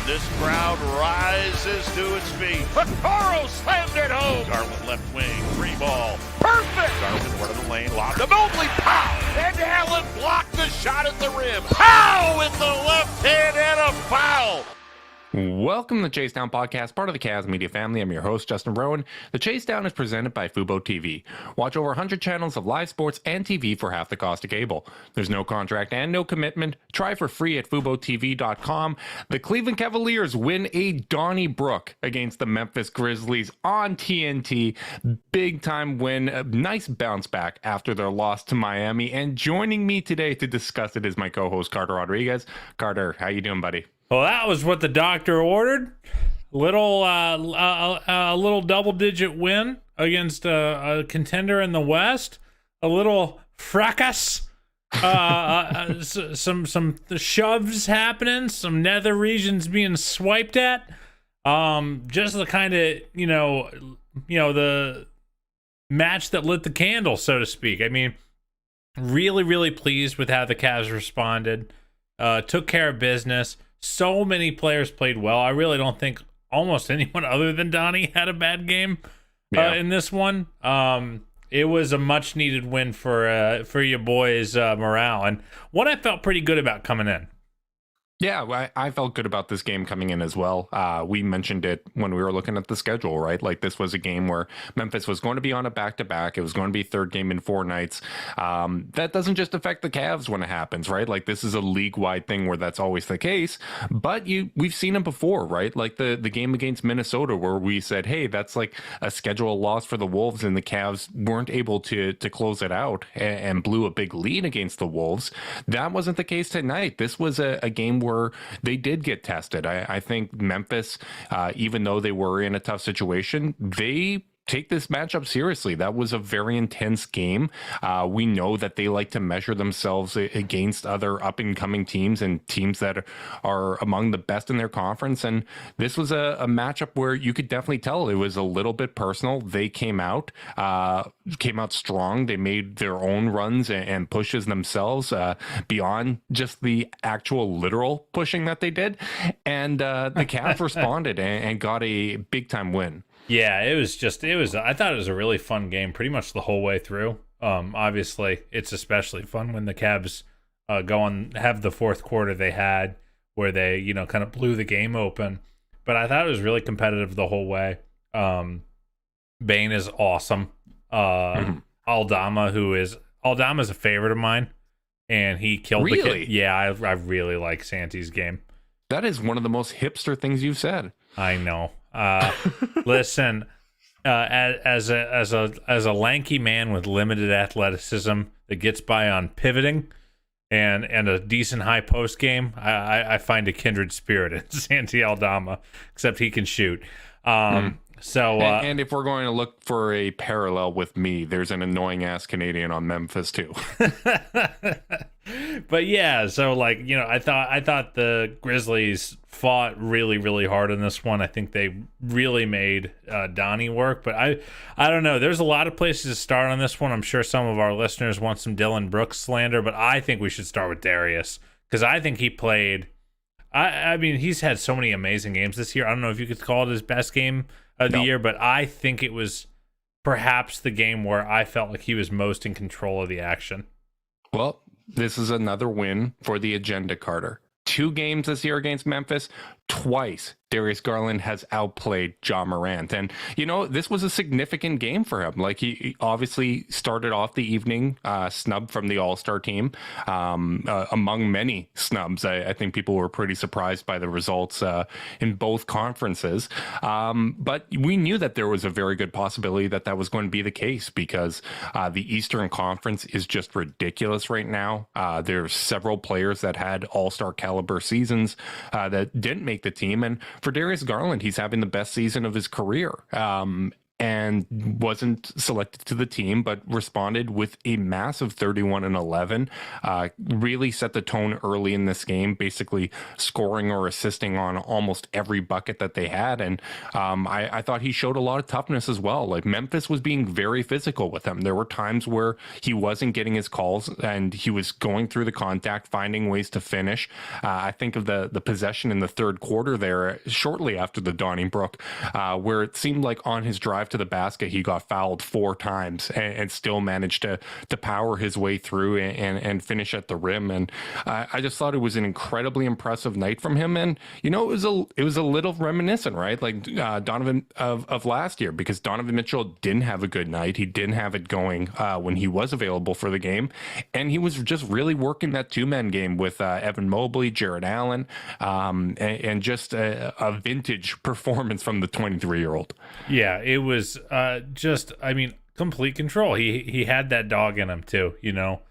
this crowd rises to its feet. Okoro slammed it home. Garland left wing, 3-ball. Perfect! Garland went to the lane, lobbed to Mobley. Pow! And Allen blocked the shot at the rim. Pow! With the left hand and a foul. Welcome to the Chase Down Podcast, part of the Cavs Media family. I'm your host, Justin Rowan. The Chase Down is presented by Fubo TV. Watch over 100 channels of live sports and TV for half the cost of cable. There's no contract and no commitment. Try for free at FuboTV.com. The Cleveland Cavaliers win a Donnybrook against the Memphis Grizzlies on TNT. Big time win. A nice bounce back after their loss to Miami. And joining me today to discuss it is my co-host, Carter Rodriguez. Carter, how you doing, buddy? Well, that was what the doctor ordered. Little double-digit win against a contender in the West. A little fracas. Some shoves happening. Some nether regions being swiped at. Just the kind of the match that lit the candle, so to speak. I mean, really, really pleased with how the Cavs responded. Took care of business. So many players played well. I really don't think almost anyone other than Donnie had a bad game in this one. It was a much needed win for your boys' morale, and one I felt pretty good about coming in. Yeah, I felt good about this game coming in as well. We mentioned it when we were looking at the schedule, right? Like, this was a game where Memphis was going to be on a back-to-back. It was going to be third game in 4 nights. That doesn't just affect the Cavs when it happens, right? Like, this is a league-wide thing where that's always the case. But we've seen it before, right? Like the game against Minnesota where we said, hey, that's like a schedule loss for the Wolves, and the Cavs weren't able to close it out and blew a big lead against the Wolves. That wasn't the case tonight. This was a game where they did get tested. I think Memphis, even though they were in a tough situation, they take this matchup seriously. That was a very intense game. We know that they like to measure themselves against other up-and-coming teams and teams that are among the best in their conference. And this was a matchup where you could definitely tell it was a little bit personal. They came out strong. They made their own runs and pushes themselves beyond just the actual literal pushing that they did. And the Cavs responded and got a big-time win. Yeah, I thought it was a really fun game pretty much the whole way through. Obviously, it's especially fun when the Cavs go on, have the fourth quarter they had where they, kind of blew the game open. But I thought it was really competitive the whole way. Bane is awesome. Aldama's a favorite of mine, and he killed the kid. Yeah, I really like Santi's game. That is one of the most hipster things you've said. I know. Listen, as a lanky man with limited athleticism that gets by on pivoting and a decent high post game, I find a kindred spirit in Santi Aldama, except he can shoot. So, and if we're going to look for a parallel with me, there's an annoying ass Canadian on Memphis too. But yeah, so I thought the Grizzlies fought really, really hard in this one. I think they really made Donnie work, but I don't know. There's a lot of places to start on this one. I'm sure some of our listeners want some Dillon Brooks slander, but I think we should start with Darius because I think he played. I mean, he's had so many amazing games this year. I don't know if you could call it his best game of the year, but I think it was perhaps the game where I felt like he was most in control of the action. Well, this is another win for the agenda, Carter. 2 games this year against Memphis. Twice Darius Garland has outplayed Ja Morant. And, this was a significant game for him. Like, he obviously started off the evening snubbed from the All-Star team. Among many snubs, I think people were pretty surprised by the results in both conferences. But we knew that there was a very good possibility that was going to be the case because the Eastern Conference is just ridiculous right now. There's several players that had All-Star caliber seasons that didn't make the team. And for Darius Garland, he's having the best season of his career. and wasn't selected to the team, but responded with a massive 31-11. Really set the tone early in this game, basically scoring or assisting on almost every bucket that they had. And I thought he showed a lot of toughness as well. Like, Memphis was being very physical with him. There were times where he wasn't getting his calls and he was going through the contact, finding ways to finish. I think of the possession in the third quarter there, shortly after the Donnybrook, where it seemed like on his drive to the basket, he got fouled 4 times and still managed to power his way through and finish at the rim. And I just thought it was an incredibly impressive night from him. And, you know, it was a little reminiscent, right? Like Donovan of last year, because Donovan Mitchell didn't have a good night. He didn't have it going when he was available for the game. And he was just really working that 2-man game with Evan Mobley, Jared Allen, and just a vintage performance from the 23-year-old. Yeah, it was complete control. He had that dog in him too, you know.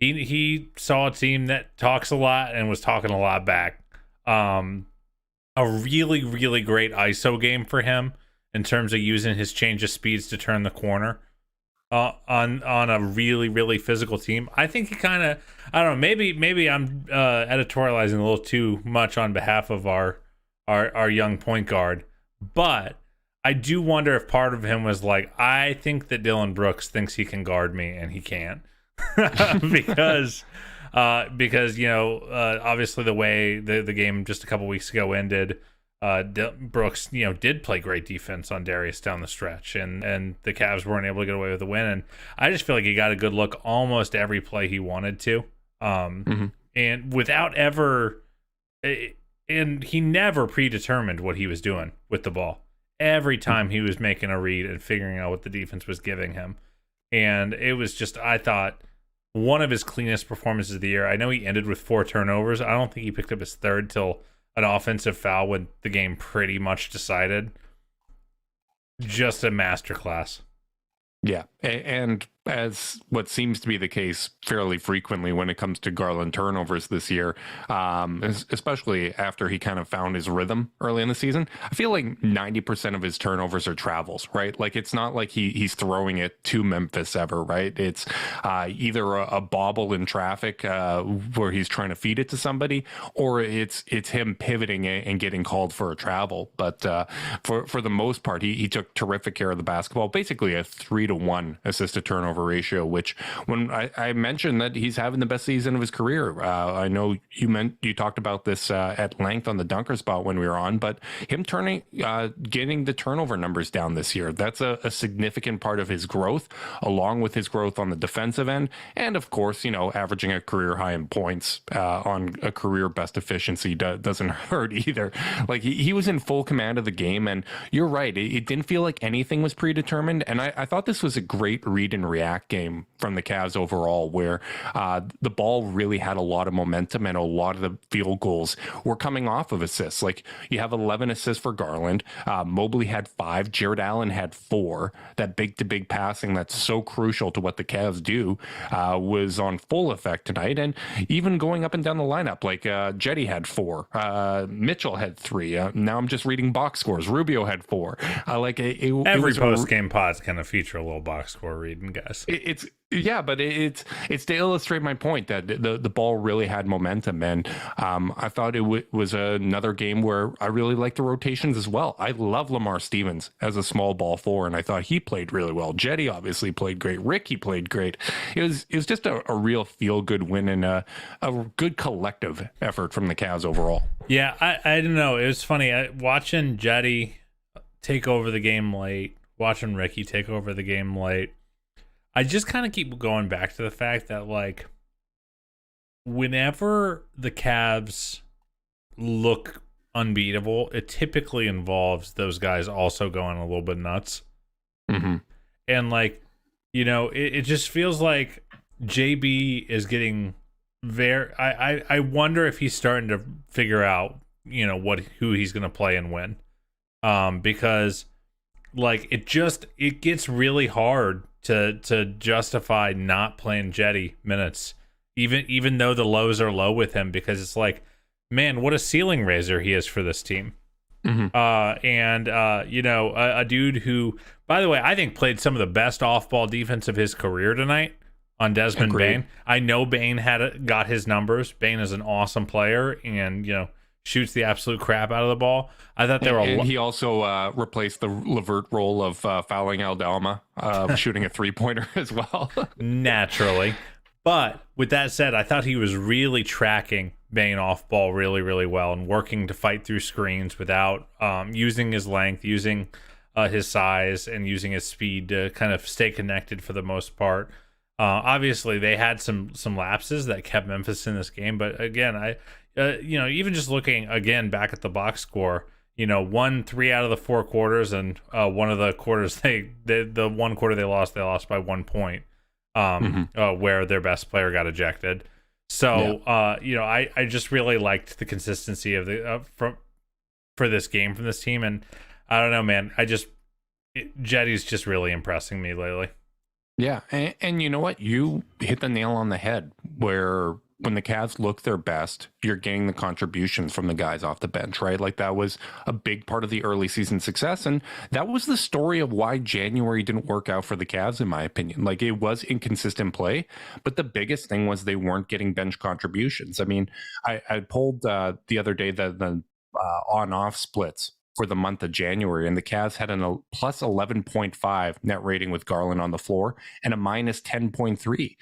He saw a team that talks a lot and was talking a lot back. A really, really great ISO game for him in terms of using his change of speeds to turn the corner on a really, really physical team. I think he kind of, I don't know, maybe I'm editorializing a little too much on behalf of our young point guard, but I do wonder if part of him was like, I think that Dillon Brooks thinks he can guard me and he can't. because you know, obviously the way the game just a couple weeks ago ended, Brooks, you know, did play great defense on Darius down the stretch, and the Cavs weren't able to get away with the win. And I just feel like he got a good look almost every play he wanted to, and without ever, and he never predetermined what he was doing with the ball. Every time he was making a read and figuring out what the defense was giving him. And it was just, I thought, one of his cleanest performances of the year. I know he ended with 4 turnovers. I don't think he picked up his third till an offensive foul when the game pretty much decided. Just a masterclass. Yeah, and as what seems to be the case fairly frequently when it comes to Garland turnovers this year, especially after he kind of found his rhythm early in the season, I feel like 90% of his turnovers are travels, right? Like, it's not like he's throwing it to Memphis ever, right? It's either a bobble in traffic where he's trying to feed it to somebody, or it's him pivoting and getting called for a travel. But for the most part, he took terrific care of the basketball, basically a 3-to-1 assist to turnover ratio, which when I mentioned that he's having the best season of his career, I know you talked about this at length on the dunker spot when we were on, but him getting the turnover numbers down this year, that's a significant part of his growth, along with his growth on the defensive end, and of course, you know, averaging a career high in points on a career best efficiency doesn't hurt either. Like, he was in full command of the game, and you're right, it didn't feel like anything was predetermined, and I thought this was a great read and react game from the Cavs overall, where the ball really had a lot of momentum and a lot of the field goals were coming off of assists. Like, you have 11 assists for Garland, Mobley had 5, Jared Allen had 4. That big-to-big passing that's so crucial to what the Cavs do was on full effect tonight, and even going up and down the lineup, like Jetty had 4, Mitchell had 3. Now I'm just reading box scores. Rubio had 4. Every post-game pod's kind of feature a little box score reading, guys. It's to illustrate my point that the ball really had momentum, and I thought it was another game where I really liked the rotations as well. I love Lamar Stevens as a small ball 4, and I thought he played really well. Jetty obviously played great. Ricky played great. It was just a real feel good win and a good collective effort from the Cavs overall. Yeah, I don't know. It was funny watching Jetty take over the game late, watching Ricky take over the game late. I just kind of keep going back to the fact that, like, whenever the Cavs look unbeatable, it typically involves those guys also going a little bit nuts. Mm-hmm. And, like, you know, it just feels like JB is getting very... I wonder if he's starting to figure out, you know, who he's going to play and when. Because, like, it gets really hard to justify not playing Jetty minutes, even though the lows are low with him, because it's like, man, what a ceiling raiser he is for this team. And a dude who, by the way, I think played some of the best off-ball defense of his career tonight on Desmond Bane. I know Bane got his numbers. Bane is an awesome player, and shoots the absolute crap out of the ball. I thought he also replaced the Levert role of fouling Aldama, shooting a three-pointer as well. Naturally. But with that said, I thought he was really tracking Bane off ball really, really well and working to fight through screens without using his length, using his size, and using his speed to kind of stay connected for the most part. Obviously, they had some lapses that kept Memphis in this game. But again, even just looking again back at the box score, won 3 out of the 4 quarters, and one of the quarters the one quarter they lost by 1 point, where their best player got ejected. So I just really liked the consistency of for this game from this team, and I don't know, man. Jetty's just really impressing me lately. Yeah, and you know what? You hit the nail on the head where when the Cavs look their best, you're getting the contributions from the guys off the bench, right? Like that was a big part of the early season success. And that was the story of why January didn't work out for the Cavs, in my opinion. Like it was inconsistent play, but the biggest thing was they weren't getting bench contributions. I mean, I pulled the other day the on-off splits for the month of January, and the Cavs had a plus 11.5 net rating with Garland on the floor and a minus 10.3.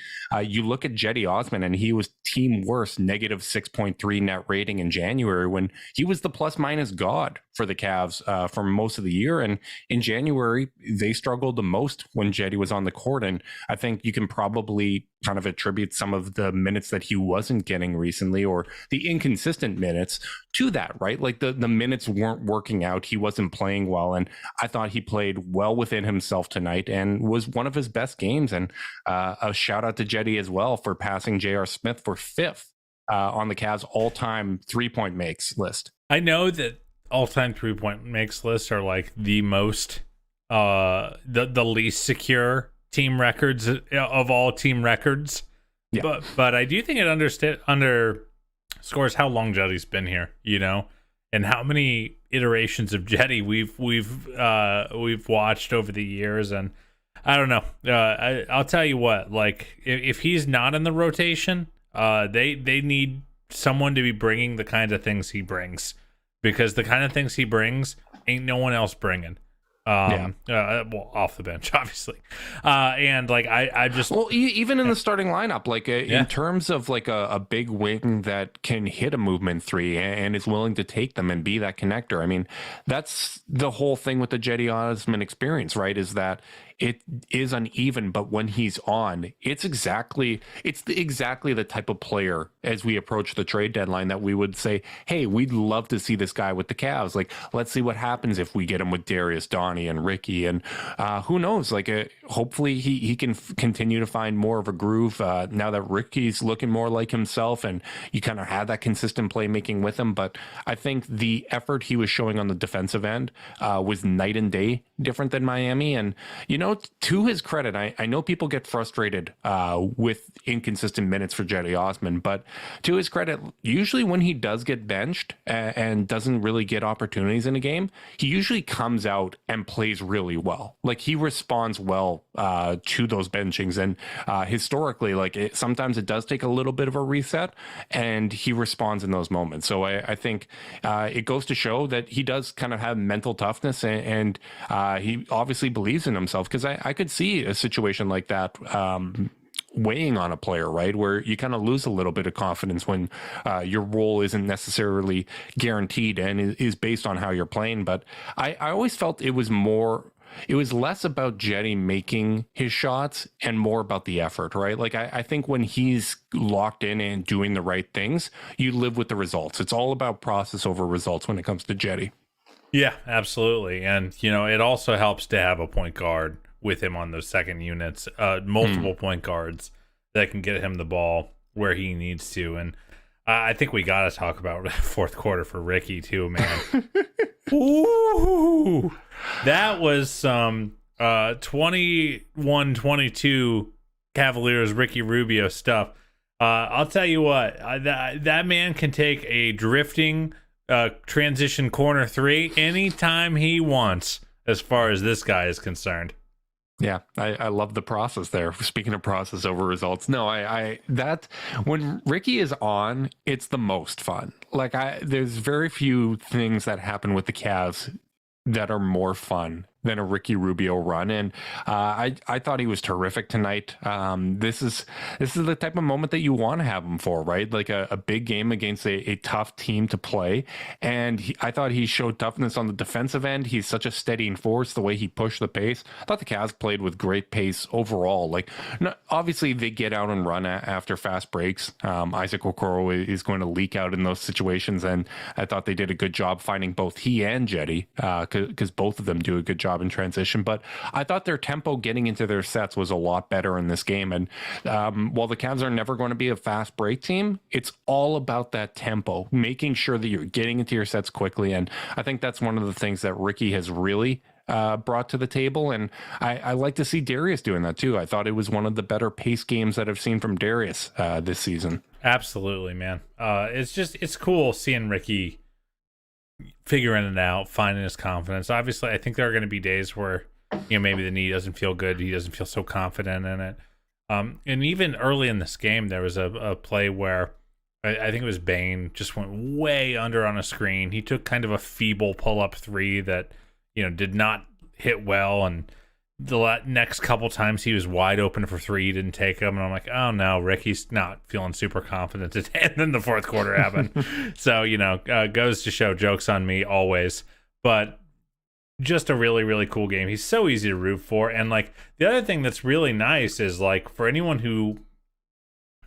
You look at Jetty Osman, and he was team worst, negative 6.3 net rating in January, when he was the plus minus god for the Cavs for most of the year. And in January, they struggled the most when Jetty was on the court. And I think you can probably kind of attribute some of the minutes that he wasn't getting recently, or the inconsistent minutes, to that, right? Like the minutes weren't working out. He wasn't playing well. And I thought he played well within himself tonight and was one of his best games. And a shout out to Jetty as well for passing J.R. Smith for 5th on the Cavs all-time 3-point makes list. I know that all-time 3-point makes lists are like the most, the least secure team records of all team records. Yeah. But I do think it underscores how long Jetty's been here, and how many iterations of Jetty we've watched over the years. And I don't know. I'll tell you what, like if he's not in the rotation, they need someone to be bringing the kinds of things he brings, because the kind of things he brings ain't no one else bringing. Off the bench, obviously. And like I just even in the starting lineup, like in terms of like a big wing that can hit a movement 3 and is willing to take them and be that connector. I mean, that's the whole thing with the Jetty Osman experience, right? Is that it is uneven, but when he's on, it's exactly the type of player, as we approach the trade deadline, that we would say, hey, we'd love to see this guy with the Cavs. Like, let's see what happens if we get him with Darius, Donnie, and Ricky. And who knows? Like, hopefully he can continue to find more of a groove now that Ricky's looking more like himself, and you kind of had that consistent playmaking with him. But I think the effort he was showing on the defensive end was night and day different than Miami. And, to his credit, I know people get frustrated with inconsistent minutes for Jetty Osman, but to his credit, usually when he does get benched and doesn't really get opportunities in a game, he usually comes out and plays really well. Like, he responds well to those benchings. And historically, like sometimes it does take a little bit of a reset, and he responds in those moments. So I think it goes to show that he does kind of have mental toughness, and he obviously believes in himself, because I could see a situation like that weighing on a player, right, where you kind of lose a little bit of confidence when your role isn't necessarily guaranteed and is based on how you're playing. But I always felt it was less about Jetty making his shots and more about the effort, right? Like, I think when he's locked in and doing the right things, you live with the results. It's all about process over results when it comes to Jetty. Yeah, absolutely. And, it also helps to have a point guard with him on those second units, multiple point guards that can get him the ball where he needs to. And I think we got to talk about fourth quarter for Ricky too, man. Ooh, that was some 21-22 Cavaliers Ricky Rubio stuff. I'll tell you what, that man can take a drifting transition corner three anytime he wants, as far as this guy is concerned. Yeah, I love the process there. Speaking of process over results, no, I that when Ricky is on, it's the most fun. Like there's very few things that happen with the Cavs that are more fun than a Ricky Rubio run, and I thought he was terrific tonight. This is the type of moment that you want to have him for, right? Like a big game against a tough team to play, and I thought he showed toughness on the defensive end. He's such a steadying force. The way he pushed the pace, I thought the Cavs played with great pace overall. Like, obviously they get out and run after fast breaks. Isaac Okoro is going to leak out in those situations, and I thought they did a good job finding both he and Jetty, because both of them do a good job in transition. But I thought their tempo getting into their sets was a lot better in this game. And while the Cavs are never going to be a fast break team, it's all about that tempo, making sure that you're getting into your sets quickly. And I think that's one of the things that Ricky has really brought to the table. And I like to see Darius doing that too. I thought it was one of the better pace games that I've seen from Darius this season. Absolutely, man. It's cool seeing Ricky figuring it out, finding his confidence. Obviously, I think there are going to be days where, maybe the knee doesn't feel good. He doesn't feel so confident in it. And even early in this game, there was a play where I think it was Bane just went way under on a screen. He took kind of a feeble pull-up three that, did not hit well. And the next couple times he was wide open for three, he didn't take them. And I'm like, oh no, Ricky's not feeling super confident today. And then the fourth quarter happened. So, goes to show, jokes on me always. But just a really, really cool game. He's so easy to root for. And like the other thing that's really nice is like for anyone who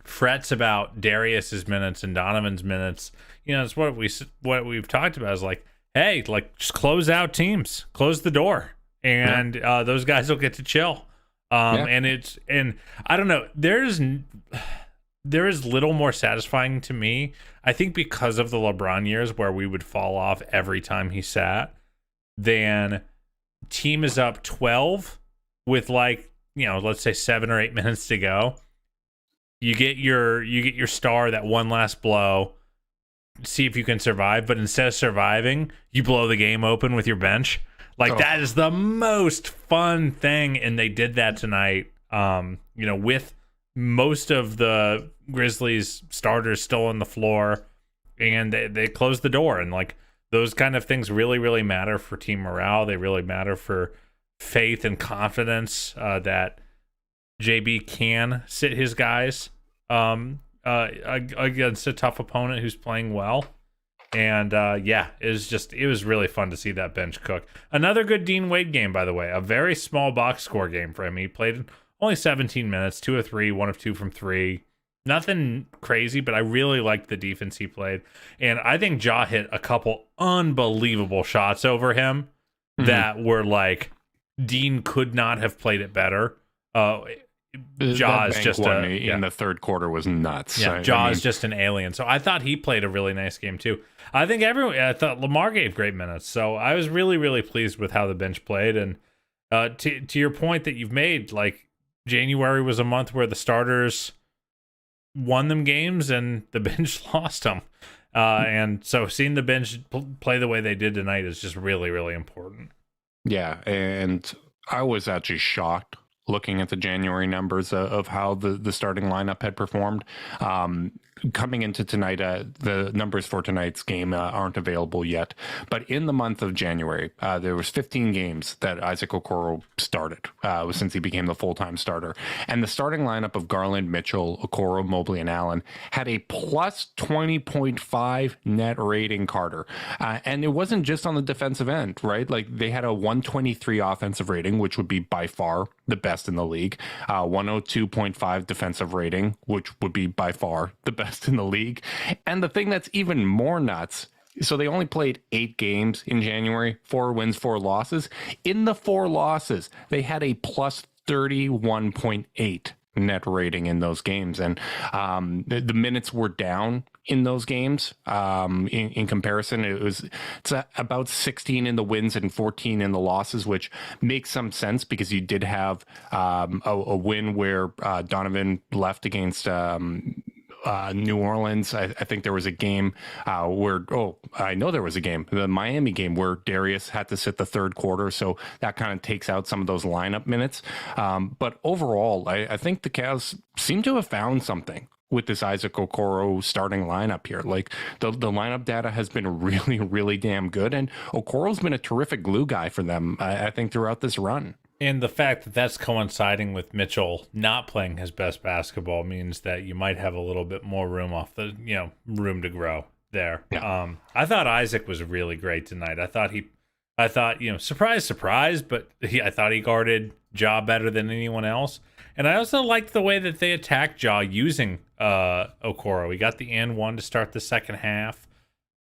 frets about Darius's minutes and Donovan's minutes, it's what we've talked about is like, hey, like just close out teams, close the door. And those guys will get to chill. And I don't know, there is little more satisfying to me, I think, because of the LeBron years where we would fall off every time he sat, than team is up 12 with like, let's say 7 or 8 minutes to go. You get your star, that one last blow, see if you can survive, but instead of surviving, you blow the game open with your bench. Like, that is the most fun thing, and they did that tonight, with most of the Grizzlies starters still on the floor, and they closed the door. And, like, those kind of things really, really matter for team morale. They really matter for faith and confidence that JB can sit his guys against a tough opponent who's playing well. And it was really fun to see that bench cook. Another good Dean Wade game, by the way. A very small box score game for him. He played only 17 minutes, 2 of 3, 1 of 2 from 3. Nothing crazy, but I really liked the defense he played. And I think Ja hit a couple unbelievable shots over him that were like, Dean could not have played it better. Ja is just in the third quarter was nuts. Yeah, Ja is just an alien. So I thought he played a really nice game too. I thought Lamar gave great minutes. So I was really, really pleased with how the bench played. And to your point that you've made, like, January was a month where the starters won them games and the bench lost them. And so seeing the bench play the way they did tonight is just really, really important. Yeah, and I was actually shocked looking at the January numbers of how the starting lineup had performed. Coming into tonight, the numbers for tonight's game aren't available yet. But in the month of January, there was 15 games that Isaac Okoro started since he became the full-time starter. And the starting lineup of Garland, Mitchell, Okoro, Mobley, and Allen had a plus 20.5 net rating, Carter. And it wasn't just on the defensive end, right? Like, they had a 123 offensive rating, which would be by far the best in the league. 102.5 defensive rating, which would be by far the best in the league. And the thing that's even more nuts, so they only played 8 games in January, 4 wins, 4 losses. In the 4 losses, they had a plus 31.8 net rating in those games. And the minutes were down in those games. In comparison, it's about 16 in the wins and 14 in the losses, which makes some sense because you did have a win where Donovan left against New Orleans. I think there was a game I know there was a game, the Miami game, where Darius had to sit the third quarter. So that kind of takes out some of those lineup minutes. But overall, I think the Cavs seem to have found something with this Isaac Okoro starting lineup here. Like the lineup data has been really, really damn good. And Okoro's been a terrific glue guy for them, I think, throughout this run. And the fact that that's coinciding with Mitchell not playing his best basketball means that you might have a little bit more room room to grow there. Yeah. I thought Isaac was really great tonight. I thought, surprise, but I thought he guarded Ja better than anyone else. And I also liked the way that they attacked Ja using Okoro. We got the and one to start the second half.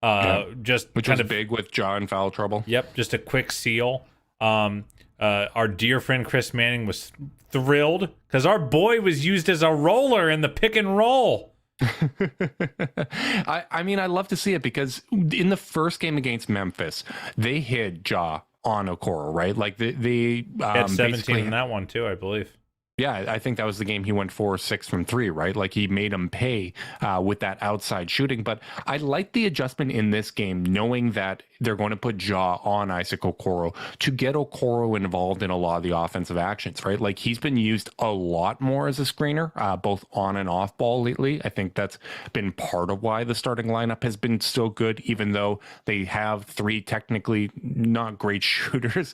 Which was big with Ja in foul trouble. Yep, just a quick seal. Our dear friend Chris Manning was thrilled because our boy was used as a roller in the pick and roll. I mean, I love to see it because in the first game against Memphis, they hit Ja on Okoro, right? Like they had 17 in that one too, I believe. Yeah, I think that was the game he went 4-6 from 3, right? Like he made him pay with that outside shooting. But I like the adjustment in this game, knowing that they're going to put Ja on Isaac Okoro to get Okoro involved in a lot of the offensive actions, right? Like he's been used a lot more as a screener, both on and off ball lately. I think that's been part of why the starting lineup has been so good, even though they have 3 technically not great shooters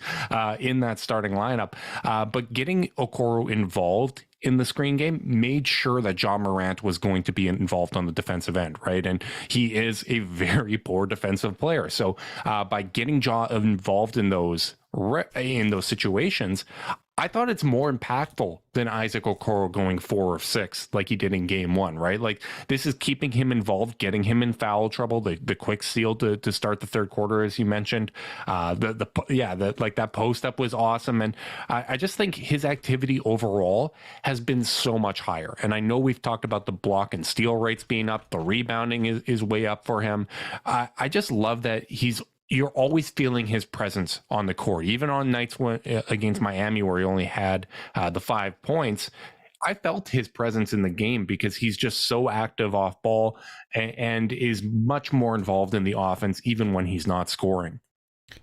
in that starting lineup. But getting Okoro involved in the screen game made sure that Ja Morant was going to be involved on the defensive end, right? And he is a very poor defensive player. So by getting Ja involved in those situations, I thought it's more impactful than Isaac Okoro going 4 of 6 like he did in game 1, right? Like this is keeping him involved, getting him in foul trouble, the quick steal to start the third quarter, as you mentioned. That post up was awesome. And I just think his activity overall has been so much higher. And I know we've talked about the block and steal rates being up. The rebounding is way up for him. I just love that you're always feeling his presence on the court, even on nights against Miami where he only had the 5 points. I felt his presence in the game because he's just so active off ball and is much more involved in the offense, even when he's not scoring.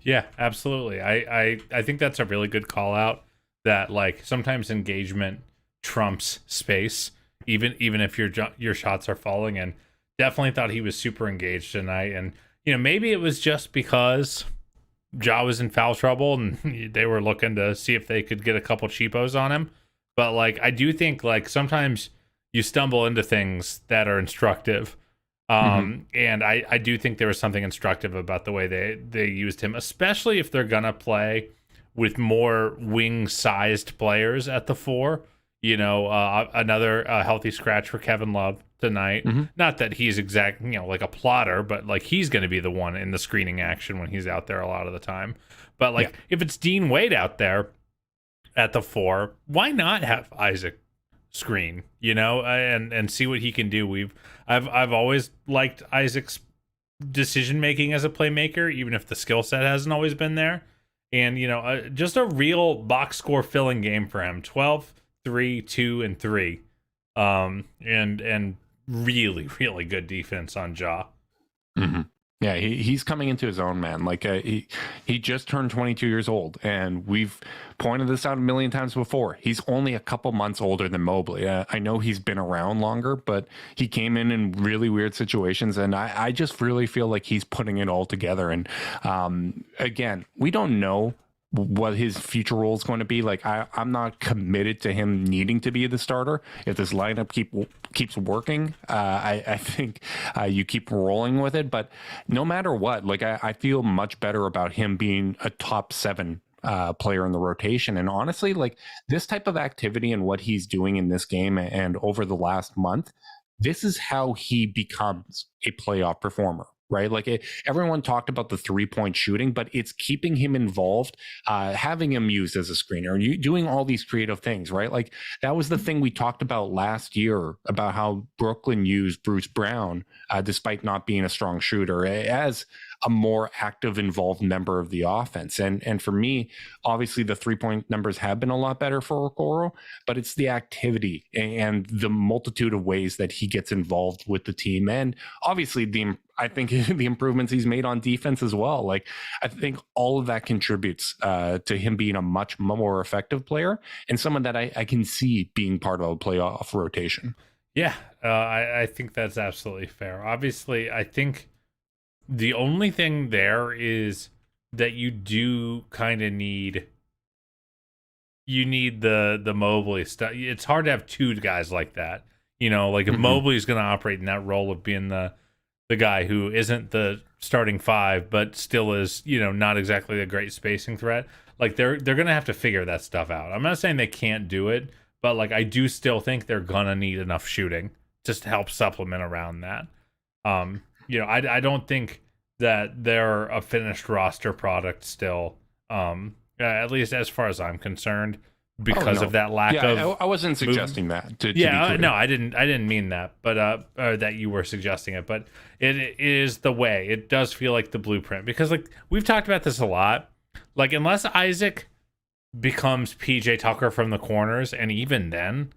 Yeah, absolutely. I think that's a really good call out, that like sometimes engagement trumps space, even if your shots are falling. And definitely thought he was super engaged tonight. And maybe it was just because Ja was in foul trouble and they were looking to see if they could get a couple cheapos on him. But like, I do think like sometimes you stumble into things that are instructive. And I do think there was something instructive about the way they used him, especially if they're going to play with more wing-sized players at the 4. Another healthy scratch for Kevin Love tonight. Not that he's like a plotter, but like he's going to be the one in the screening action when he's out there a lot of the time. But like if it's Dean Wade out there at the 4, why not have Isaac screen, and see what he can do. I've always liked Isaac's decision making as a playmaker, even if the skill set hasn't always been there. And just a real box score filling game for him. 12, 3, 2, and 3. And really, really good defense on Ja. Yeah, he's coming into his own, man. Like he just turned 22 years old, and we've pointed this out a million times before. He's only a couple months older than Mobley. I know he's been around longer, but he came in really weird situations, and I just really feel like he's putting it all together. And again, we don't know what his future role is going to be. Like I'm not committed to him needing to be the starter. If this lineup keeps working, I think you keep rolling with it. But no matter what, like I feel much better about him being a top 7 player in the rotation. And honestly, like this type of activity and what he's doing in this game and over the last month, this is how he becomes a playoff performer. Right? Like everyone talked about the 3-point shooting, but it's keeping him involved, having him used as a screener and you doing all these creative things, right? Like that was the thing we talked about last year about how Brooklyn used Bruce Brown, despite not being a strong shooter, as a more active, involved member of the offense. And for me, obviously the 3-point numbers have been a lot better for Okoro, but it's the activity and the multitude of ways that he gets involved with the team. And obviously I think the improvements he's made on defense as well. Like, I think all of that contributes to him being a much more effective player and someone that I can see being part of a playoff rotation. Yeah, I think that's absolutely fair. Obviously, I think the only thing there is that you do kind of need the Mobley stuff. It's hard to have two guys like that. You know, like if Mobley's going to operate in that role of being the guy who isn't the starting five, but still is, you know, not exactly a great spacing threat. Like they're going to have to figure that stuff out. I'm not saying they can't do it, but like I do still think they're going to need enough shooting just to help supplement around that. You know, I don't think that they're a finished roster product still, at least as far as I'm concerned, because of that lack of. I wasn't suggesting that. No, I didn't mean that, but or that you were suggesting it. But it is the way. It does feel like the blueprint because, like, we've talked about this a lot. Like, unless Isaac becomes PJ Tucker from the corners, and even then,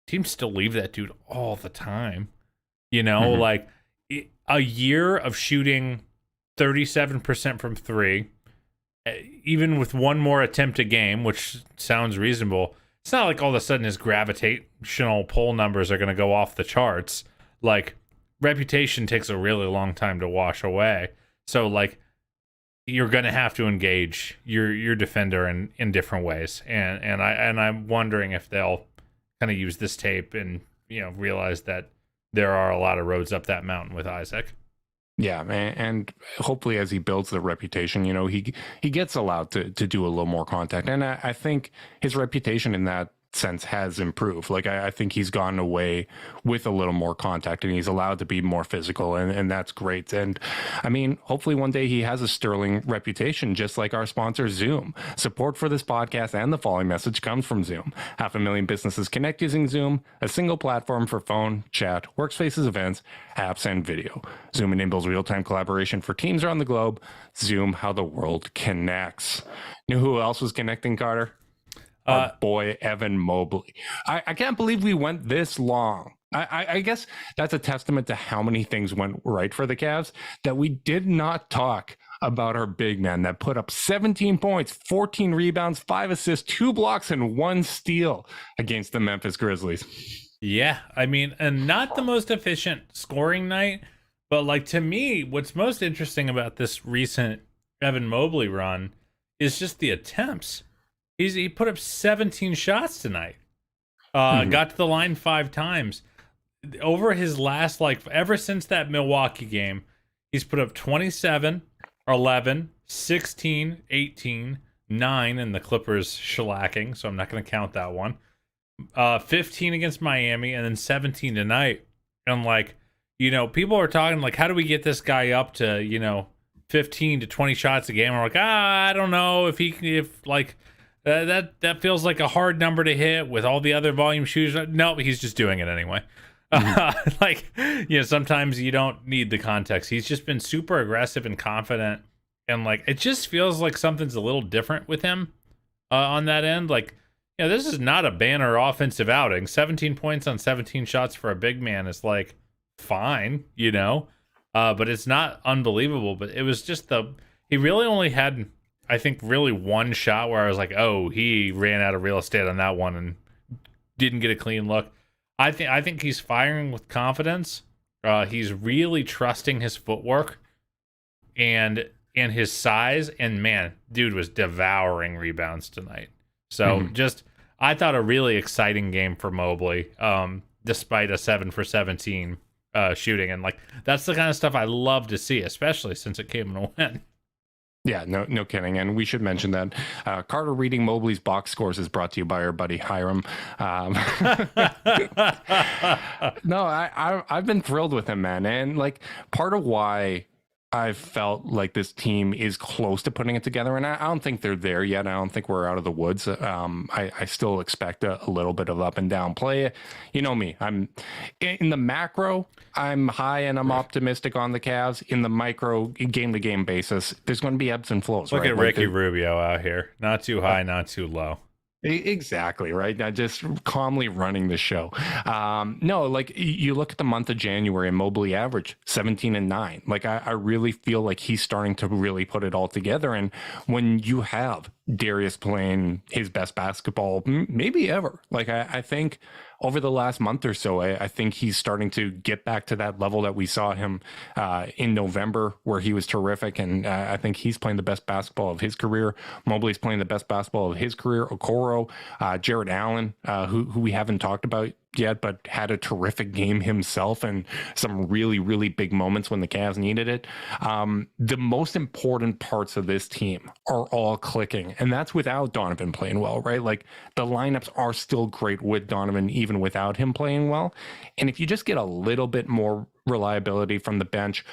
teams still leave that dude all the time. You know, like a year of shooting 37% from three, even with one more attempt a game, which sounds reasonable. It's not like all of a sudden his gravitational pull numbers are going to go off the charts. Like, reputation takes a really long time to wash away. So, like, you're going to have to engage your defender in different ways. And I'm wondering if they'll kind of use this tape and, you know, realize that there are a lot of roads up that mountain with Isaac. Yeah, and hopefully as he builds the reputation, you know, he gets allowed to do a little more contact. And I think his reputation in that sense has improved. Like, I think he's gone away with a little more contact and he's allowed to be more physical, and that's great. And I mean, hopefully one day he has a sterling reputation, just like our sponsor, Zoom. Support for this podcast and the following message comes from Zoom. 500,000 businesses connect using Zoom, a single platform for phone, chat, workspaces, events, apps, and video. Zoom enables real-time collaboration for teams around the globe. Zoom, how the world connects. You know who else was connecting, Carter? Our boy Evan Mobley. I can't believe we went this long. I guess that's a testament to how many things went right for the Cavs that we did not talk about our big man that put up 17 points, 14 rebounds, 5 assists, 2 blocks, and 1 steal against the Memphis Grizzlies. Yeah, I mean, and not the most efficient scoring night, but like, to me, what's most interesting about this recent Evan Mobley run is just the attempts. He put up 17 shots tonight. Got to the line 5 times. Over his last, like, ever since that Milwaukee game, he's put up 27, 11, 16, 18, 9, and the Clippers shellacking, so I'm not going to count that one. 15 against Miami, and then 17 tonight. And, like, you know, people are talking, like, how do we get this guy up to, you know, 15 to 20 shots a game? We're like, I don't know if that feels like a hard number to hit with all the other volume shooters. No, he's just doing it anyway. Like, you know, sometimes you don't need the context. He's just been super aggressive and confident, and like, it just feels like something's a little different with him on that end. Like, you know, this is not a banner offensive outing. 17 points on 17 shots for a big man is like fine, you know, but it's not unbelievable. But it was just he really only had, I think, really one shot where I was like, oh, he ran out of real estate on that one and didn't get a clean look. I think he's firing with confidence. He's really trusting his footwork and his size. And man, dude was devouring rebounds tonight. So just, I thought a really exciting game for Mobley, despite a 7 for 17 shooting. And like, that's the kind of stuff I love to see, especially since it came in a win. Yeah, no kidding. And we should mention that Carter reading Mobley's box scores is brought to you by our buddy Hiram. No, I've been thrilled with him, man. And like, part of why I felt like this team is close to putting it together, and I don't think they're there yet. I don't think we're out of the woods. I still expect a little bit of up and down play. You know me. I'm in the macro. I'm high and I'm optimistic on the Cavs. In the micro, game to game basis, there's going to be ebbs and flows. Look right? at Ricky Rubio out here. Not too high, not too low. Exactly, right? Now just calmly running the show. No, like you look at the month of January and Mobley averaged 17 and 9. Like I really feel like he's starting to really put it all together. And when you have Darius playing his best basketball maybe ever, like I think over the last month or so, I think he's starting to get back to that level that we saw him in November, where he was terrific. And I think he's playing the best basketball of his career. Mobley's playing the best basketball of his career. Okoro, Jared Allen, who we haven't talked about yet, but had a terrific game himself and some really, really big moments when the Cavs needed it. The most important parts of this team are all clicking, and that's without Donovan playing well, right? Like the lineups are still great with Donovan, even without him playing well. And if you just get a little bit more reliability from the bench,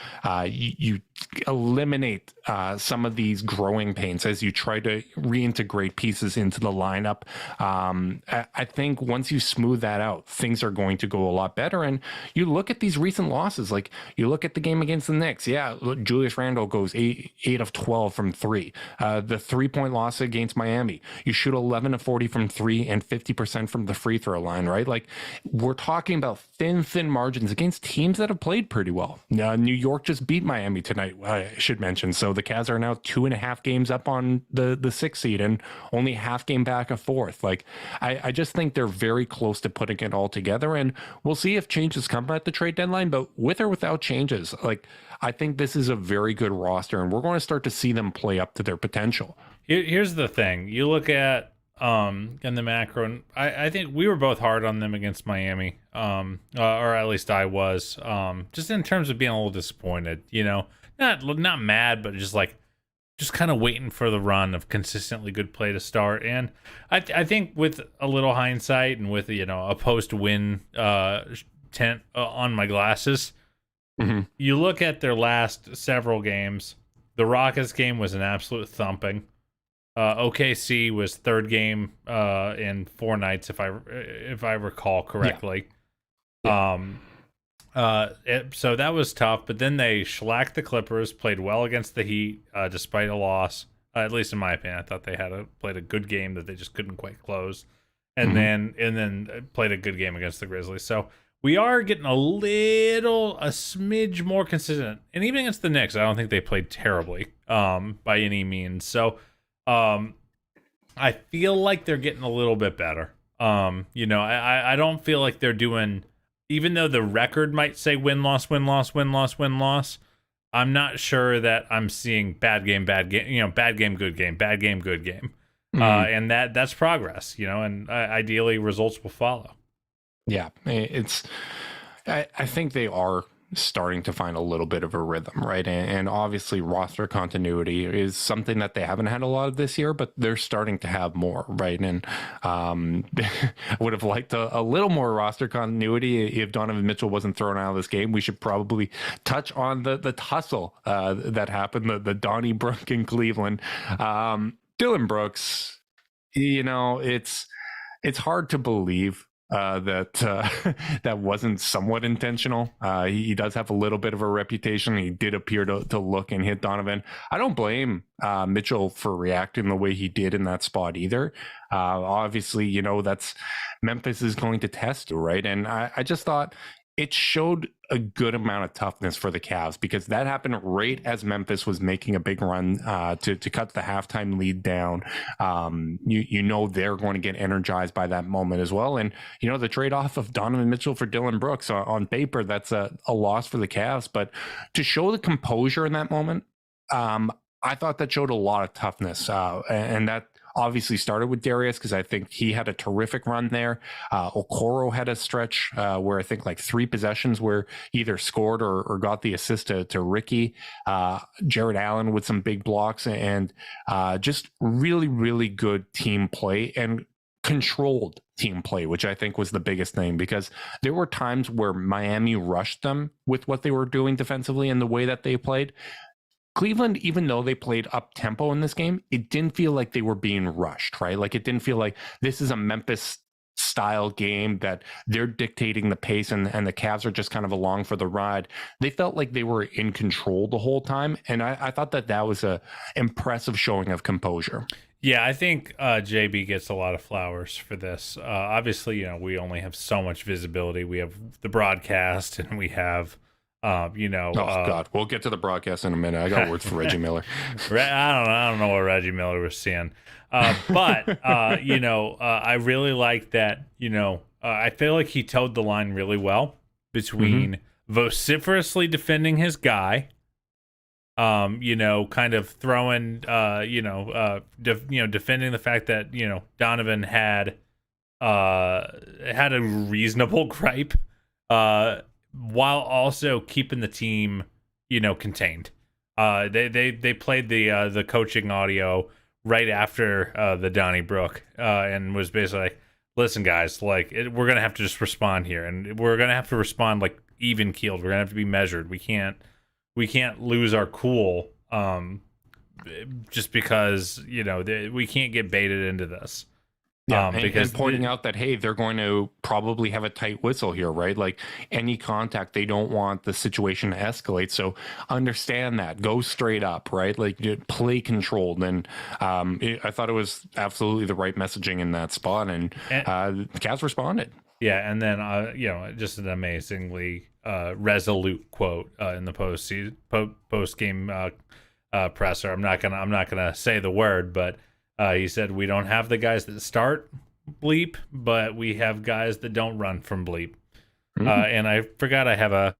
you eliminate some of these growing pains as you try to reintegrate pieces into the lineup. I think once you smooth that out, things are going to go a lot better. And you look at these recent losses, like you look at the game against the Knicks. Yeah, Julius Randle goes 8 of 12 from 3. The 3-point loss against Miami, you shoot 11 of 40 from 3 and 50% from the free throw line, right? Like we're talking about thin margins against teams that have played pretty well. New York just beat Miami tonight, I should mention. So the Cavs are now 2.5 games up on the 6th seed and only half game back of 4th. Like I just think they're very close to putting it all together, and we'll see if changes come at the trade deadline. But with or without changes, like I think this is a very good roster, and we're going to start to see them play up to their potential. Here's the thing: you look at in the macro, and I think we were both hard on them against Miami, or at least I was, just in terms of being a little disappointed. You know, not mad, but just kind of waiting for the run of consistently good play to start. And I think with a little hindsight and with a post-win tent on my glasses, you look at their last several games. The Rockets game was an absolute thumping. OKC was third game in 4 nights, if I recall correctly. Yeah. So that was tough, but then they shellacked the Clippers, played well against the Heat despite a loss. At least in my opinion, I thought they played a good game that they just couldn't quite close, and then played a good game against the Grizzlies. So we are getting a smidge more consistent, and even against the Knicks, I don't think they played terribly by any means. So I feel like they're getting a little bit better. I don't feel like they're doing. Even though the record might say win-loss, I'm not sure that I'm seeing bad game, good game, bad game, good game. And that's progress, and ideally results will follow. Yeah, I think they are starting to find a little bit of a rhythm, right? And obviously roster continuity is something that they haven't had a lot of this year, but they're starting to have more, right? And I would have liked a little more roster continuity if Donovan Mitchell wasn't thrown out of this game. We should probably touch on the tussle that happened, the Donnybrook in Cleveland. Dillon Brooks, it's hard to believe that wasn't somewhat intentional. He does have a little bit of a reputation. He did appear to look and hit Donovan. I don't blame Mitchell for reacting the way he did in that spot either. Obviously, that's Memphis is going to test, right? And I just thought it showed a good amount of toughness for the Cavs, because that happened right as Memphis was making a big run to cut the halftime lead down. They're going to get energized by that moment as well. And, the trade-off of Donovan Mitchell for Dillon Brooks, on paper, that's a loss for the Cavs. But to show the composure in that moment, I thought that showed a lot of toughness. And that obviously started with Darius, because I think he had a terrific run there. Okoro had a stretch where I think like 3 possessions where either scored or got the assist to Ricky. Jared Allen with some big blocks, and just really, really good team play and controlled team play, which I think was the biggest thing, because there were times where Miami rushed them with what they were doing defensively and the way that they played. Cleveland, even though they played up tempo in this game, it didn't feel like they were being rushed, right? Like it didn't feel like this is a Memphis style game that they're dictating the pace and the Cavs are just kind of along for the ride. They felt like they were in control the whole time. And I thought that was a impressive showing of composure. Yeah, I think JB gets a lot of flowers for this. Obviously, we only have so much visibility. We have the broadcast and we have, God, we'll get to the broadcast in a minute. I got words for Reggie Miller. I don't know what Reggie Miller was seeing. But I really like that, I feel like he towed the line really well between vociferously defending his guy, kind of throwing, defending the fact that, Donovan had a reasonable gripe, while also keeping the team, contained. They played the coaching audio right after the Donnie Brook, and was basically like, listen, guys, like we're going to have to just respond here. And we're going to have to respond like even keeled. We're going to have to be measured. We can't lose our cool just because, we can't get baited into this. Yeah, because pointing out that, hey, they're going to probably have a tight whistle here, right? Like any contact, they don't want the situation to escalate. So understand that. Go straight up, right? Like play controlled. And I thought it was absolutely the right messaging in that spot. And the Cavs responded. Yeah, and then, just an amazingly resolute quote in the post-game presser. I'm not gonna say the word, but he said, we don't have the guys that start bleep, but we have guys that don't run from bleep. And I forgot I have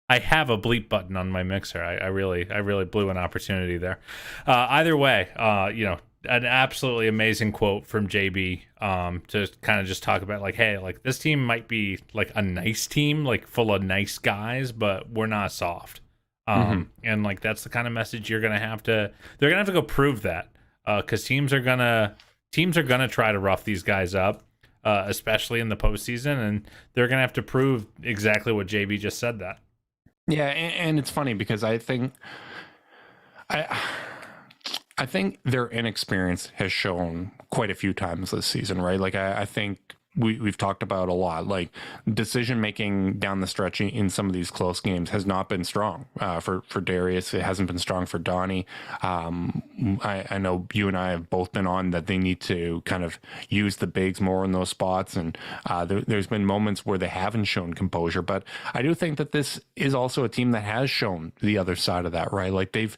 I have a bleep button on my mixer. I really blew an opportunity there. Either way, an absolutely amazing quote from JB to kind of just talk about like, hey, like this team might be like a nice team, like full of nice guys, but we're not soft. And like that's the kind of message they're gonna have to go prove that, because teams are gonna try to rough these guys up, especially in the postseason, and they're gonna have to prove exactly what JB just said. That yeah, and it's funny because I think their inexperience has shown quite a few times this season, right? Like I think we've talked about a lot, like decision making down the stretch in some of these close games has not been strong for Darius. It hasn't been strong for Donnie. I know you and I have both been on that they need to kind of use the bigs more in those spots, and there's been moments where they haven't shown composure. But I do think that this is also a team that has shown the other side of that, right? Like they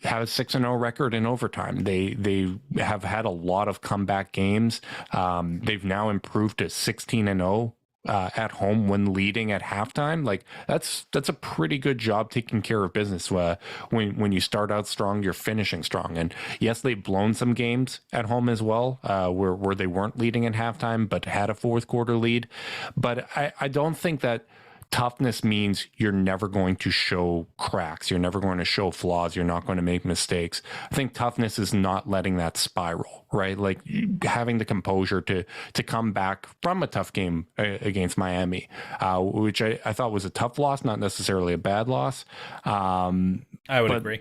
have a 6-0 record in overtime. They have had a lot of comeback games. They've now improved to 16-0 at home when leading at halftime. Like that's a pretty good job taking care of business. When you start out strong, you're finishing strong. And yes, they've blown some games at home as well, where they weren't leading at halftime but had a fourth quarter lead. But I don't think that toughness means you're never going to show cracks. You're never going to show flaws. You're not going to make mistakes. I think toughness is not letting that spiral, right? Like having the composure to come back from a tough game against Miami, which I thought was a tough loss, not necessarily a bad loss. I would agree.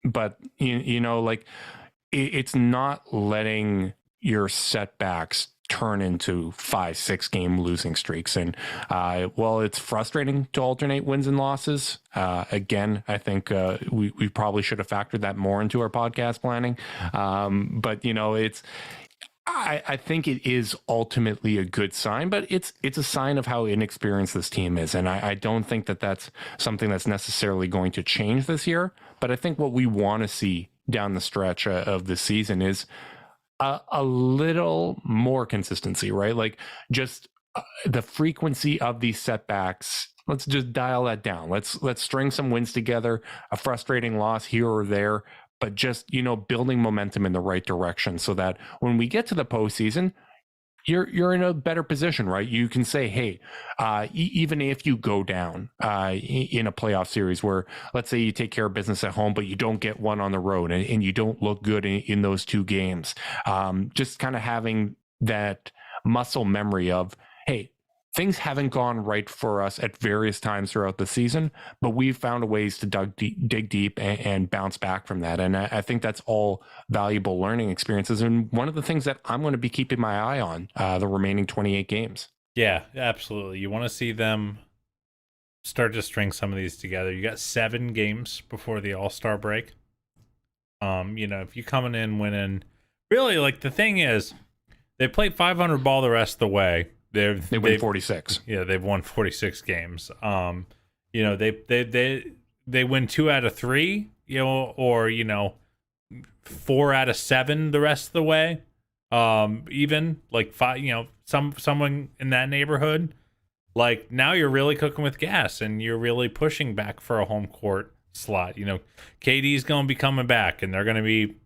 But, like it's not letting your setbacks turn into 5-6 game losing streaks. And it's frustrating to alternate wins and losses. Again, I think we probably should have factored that more into our podcast planning. But I think it is ultimately a good sign, but it's a sign of how inexperienced this team is. And I don't think that that's something that's necessarily going to change this year. But I think what we want to see down the stretch of the season is a little more consistency, right? Like just the frequency of these setbacks. Let's just dial that down. Let's string some wins together, a frustrating loss here or there, but just, building momentum in the right direction so that when we get to the postseason, you're in a better position, right? You can say, hey, even if you go down in a playoff series where, let's say you take care of business at home, but you don't get one on the road and you don't look good in those two games, just kind of having that muscle memory of, hey, things haven't gone right for us at various times throughout the season, but we've found ways to dig deep and bounce back from that. And I think that's all valuable learning experiences. And one of the things that I'm going to be keeping my eye on the remaining 28 games. Yeah, absolutely. You want to see them start to string some of these together. You got 7 games before the All-Star break. If you're coming in winning, really, like, the thing is, they played 500 ball the rest of the way. They win 46. Yeah, they've won 46 games. They win 2 out of 3, or 4 out of 7 the rest of the way. Even like 5, someone in that neighborhood. Like, now you're really cooking with gas, and you're really pushing back for a home court slot. KD's going to be coming back, and they're going to be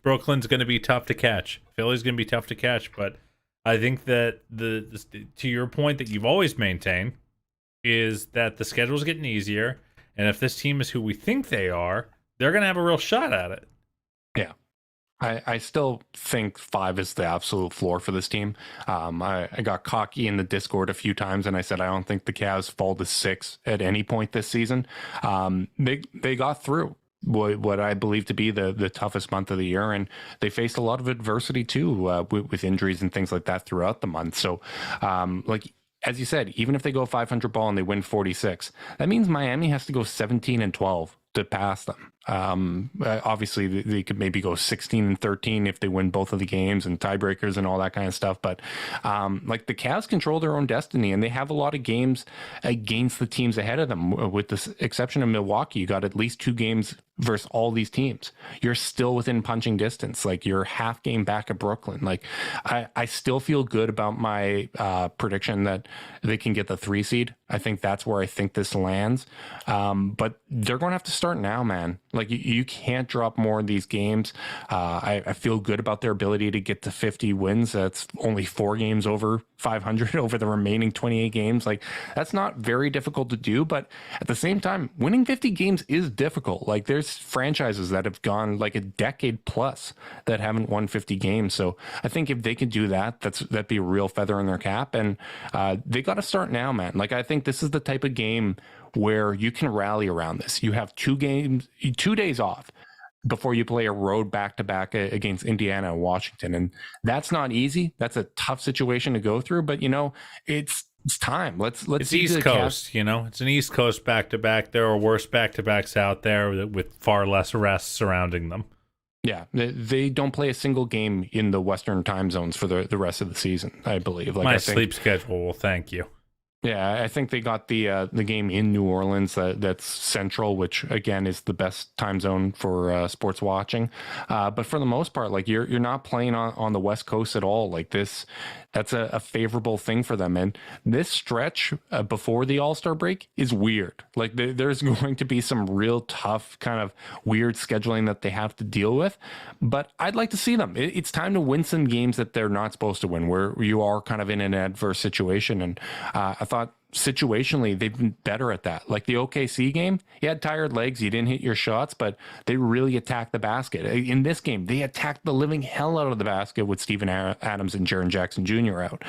Brooklyn's going to be tough to catch. Philly's going to be tough to catch, but I think that to your point that you've always maintained is that the schedule's getting easier, and if this team is who we think they are, they're going to have a real shot at it. Yeah. I still think 5 is the absolute floor for this team. I got cocky in the Discord a few times, and I said I don't think the Cavs fall to 6 at any point this season. They got through what I believe to be the toughest month of the year, and they faced a lot of adversity too, with injuries and things like that throughout the month. So, as you said, even if they go 500 ball and they win 46, that means Miami has to go 17-12 to pass them. Obviously, they could maybe go 16-13 if they win both of the games and tiebreakers and all that kind of stuff. But the Cavs control their own destiny, and they have a lot of games against the teams ahead of them. With the exception of Milwaukee, you got at least 2 games versus all these teams. You're still within punching distance. Like, you're half game back at Brooklyn. Like, I still feel good about my prediction that they can get the 3 seed. I think that's where I think this lands. But they're going to have to start now, man. Like, you can't drop more in these games. I feel good about their ability to get to 50 wins. That's only 4 games over 500 over the remaining 28 games. Like, that's not very difficult to do. But at the same time, winning 50 games is difficult. Like, there's franchises that have gone like a decade plus that haven't won 50 games. So I think if they can do that, that'd be a real feather in their cap. And they got to start now, man. Like, I think this is the type of game where you can rally around this. You have 2 days off before you play a road back-to-back against Indiana and Washington. And that's not easy. That's a tough situation to go through, but it's time. Let's It's East Coast, it's an East Coast back-to-back. There are worse back-to-backs out there with far less rest surrounding them. Yeah, they don't play a single game in the Western time zones for the rest of the season, I believe. I think sleep schedule will thank you. Yeah, I think they got the game in New Orleans that's central, which again is the best time zone for sports watching. But for the most part, like you're not playing on the West Coast at all. Like that's a favorable thing for them. And this stretch before the All-Star break is weird. Like there's going to be some real tough kind of weird scheduling that they have to deal with. But I'd like to see them. It's time to win some games that they're not supposed to win, where you are kind of in an adverse situation. And I thought situationally they've been better at that. Like the OKC game, you had tired legs, you didn't hit your shots, but they really attacked the basket. In this game, they attacked the living hell out of the basket with Steven Adams and Jaren Jackson Jr. out.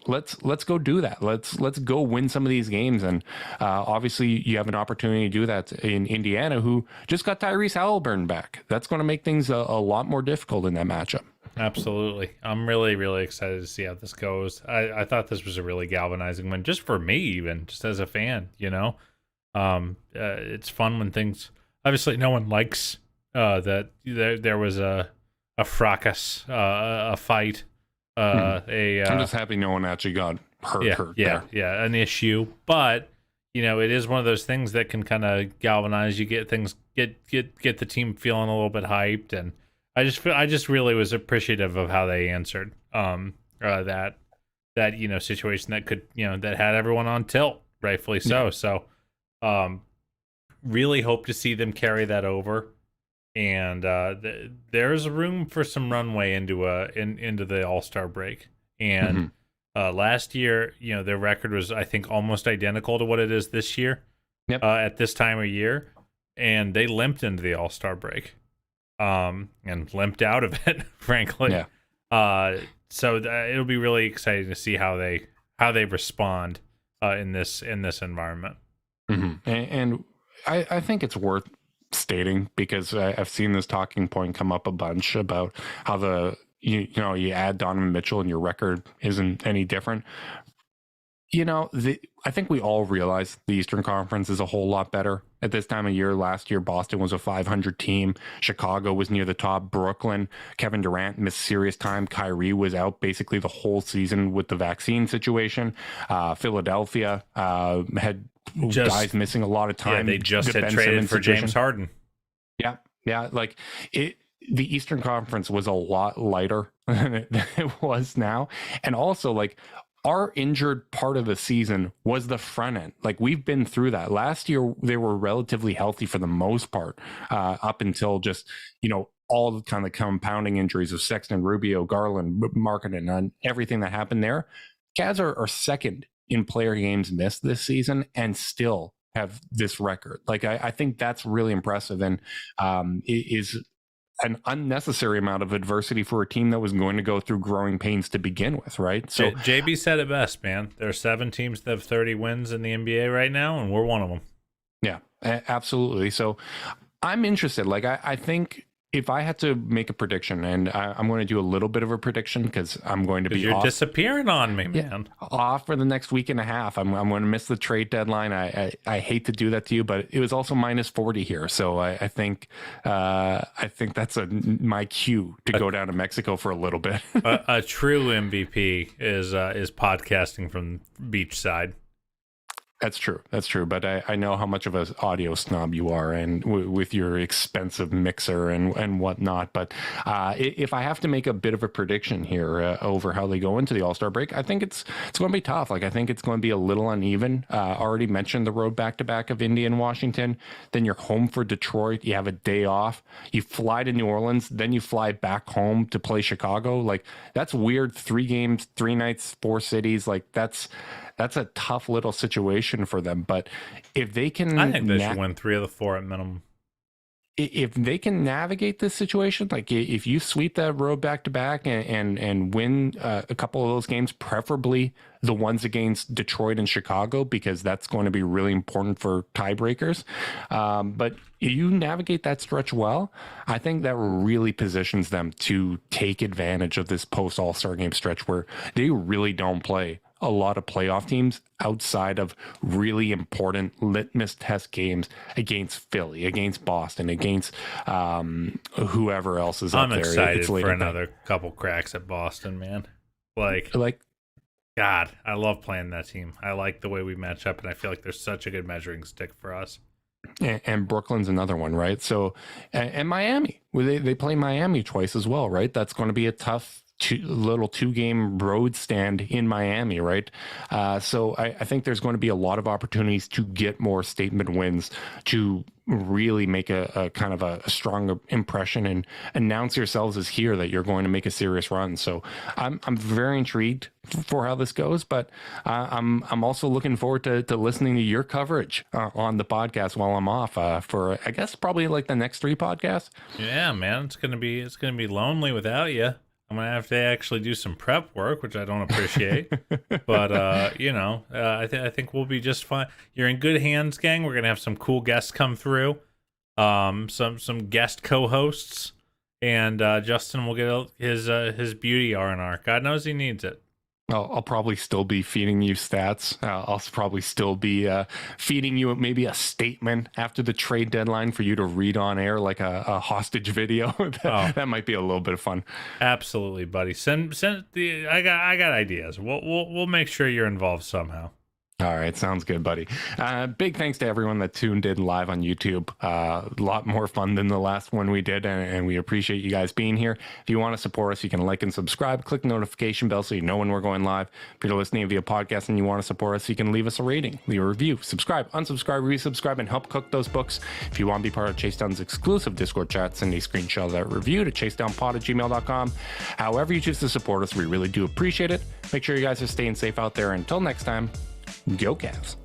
Let's go do that. Let's go win some of these games. And obviously you have an opportunity to do that in Indiana, who just got Tyrese Halliburton back. That's going to make things a lot more difficult in that matchup. Absolutely. I'm really, really excited to see how this goes. I thought this was a really galvanizing one, just for me, even just as a fan, it's fun when things, obviously no one likes that there was a fracas, a fight, I'm just happy no one actually got hurt there. Yeah, an issue, but it is one of those things that can kind of galvanize you, get the team feeling a little bit hyped. And I just really was appreciative of how they answered that situation that could that had everyone on tilt, rightfully so. Yeah. So really hope to see them carry that over, and there's room for some runway into the All-Star break. And last year, their record was, I think, almost identical to what it is this year. Yep. At this time of year, and they limped into the All-Star break. And limped out of it, frankly. Yeah. So it'll be really exciting to see how they how they respond in this environment. Mm-hmm. And I think it's worth stating, because I've seen this talking point come up a bunch about how you add Donovan Mitchell and your record isn't any different. I think we all realize the Eastern Conference is a whole lot better at this time of year. Last year, Boston was a 500 team. Chicago was near the top. Brooklyn, Kevin Durant missed serious time. Kyrie was out basically the whole season with the vaccine situation. Philadelphia had guys missing a lot of time. Yeah, they just had traded for James Harden. Yeah. Like the Eastern Conference was a lot lighter than it was now. And also, like, our injured part of the season was the front end. Like, we've been through that. Last year, they were relatively healthy for the most part, up until just, all the kind of compounding injuries of Sexton, Rubio, Garland, Markkanen, and everything that happened there. Cavs are second in player games missed this season and still have this record. Like, I think that's really impressive, and is an unnecessary amount of adversity for a team that was going to go through growing pains to begin with, right? So JB said it best, man. There are 7 teams that have 30 wins in the NBA right now, and we're one of them. Yeah, absolutely. So I'm interested. Like, I think if I had to make a prediction, and I'm going to do a little bit of a prediction because I'm going to be you're off. Disappearing on me, man. Yeah, off for the next week and a half. I'm going to miss the trade deadline. I hate to do that to you, but it was also minus 40 here, so I think that's my cue to go down to Mexico for a little bit. a true MVP is podcasting from beachside. That's true. But I know how much of an audio snob you are, and with your expensive mixer and whatnot. But if I have to make a bit of a prediction here over how they go into the All-Star break, I think it's going to be tough. Like, I think it's going to be a little uneven. Already mentioned the road back-to-back of Indy and Washington. Then you're home for Detroit. You have a day off. You fly to New Orleans. Then you fly back home to play Chicago. Like, that's weird. 3 games, 3 nights, 4 cities. Like, that's a tough little situation for them. But if they can, I think they should win 3 of the 4 at minimum. If they can navigate this situation, like if you sweep that road back to back and win a couple of those games, preferably the ones against Detroit and Chicago, because that's going to be really important for tiebreakers. But you navigate that stretch well, I think that really positions them to take advantage of this post All-Star game stretch where they really don't play a lot of playoff teams outside of really important litmus test games against Philly, against Boston, against whoever else is up there. I'm excited for another couple cracks at Boston, man. Like, God, I love playing that team. I like the way we match up, and I feel like there's such a good measuring stick for us. And Brooklyn's another one, right? So, and Miami, they play Miami twice as well, right? That's going to be a tough little 2-game road stand in Miami, right? So I think there's going to be a lot of opportunities to get more statement wins to really make a kind of a strong impression and announce yourselves as here that you're going to make a serious run. So I'm very intrigued for how this goes, but I'm also looking forward to listening to your coverage on the podcast while I'm off for I guess probably like the next 3 podcasts. Yeah, man, it's gonna be lonely without you. I'm gonna have to actually do some prep work, which I don't appreciate. But I think we'll be just fine. You're in good hands, gang. We're gonna have some cool guests come through, some guest co-hosts, and Justin will get his beauty R&R. God knows he needs it. I'll probably still be feeding you stats. I'll probably still be feeding you maybe a statement after the trade deadline for you to read on air, like a hostage video. That might be a little bit of fun. Absolutely, buddy. Send the. I got ideas. We'll make sure you're involved somehow. All right, sounds good, buddy. Big thanks to everyone that tuned in live on YouTube. A lot more fun than the last one we did, and we appreciate you guys being here. If you want to support us, you can like and subscribe. Click the notification bell so you know when we're going live. If you're listening via podcast and you want to support us, you can leave us a rating, leave a review, subscribe, unsubscribe, resubscribe, and help cook those books. If you want to be part of Chase Down's exclusive Discord chat, send a screenshot of that review to chasedownpod@gmail.com. However you choose to support us, we really do appreciate it. Make sure you guys are staying safe out there. Until next time, go Cavs.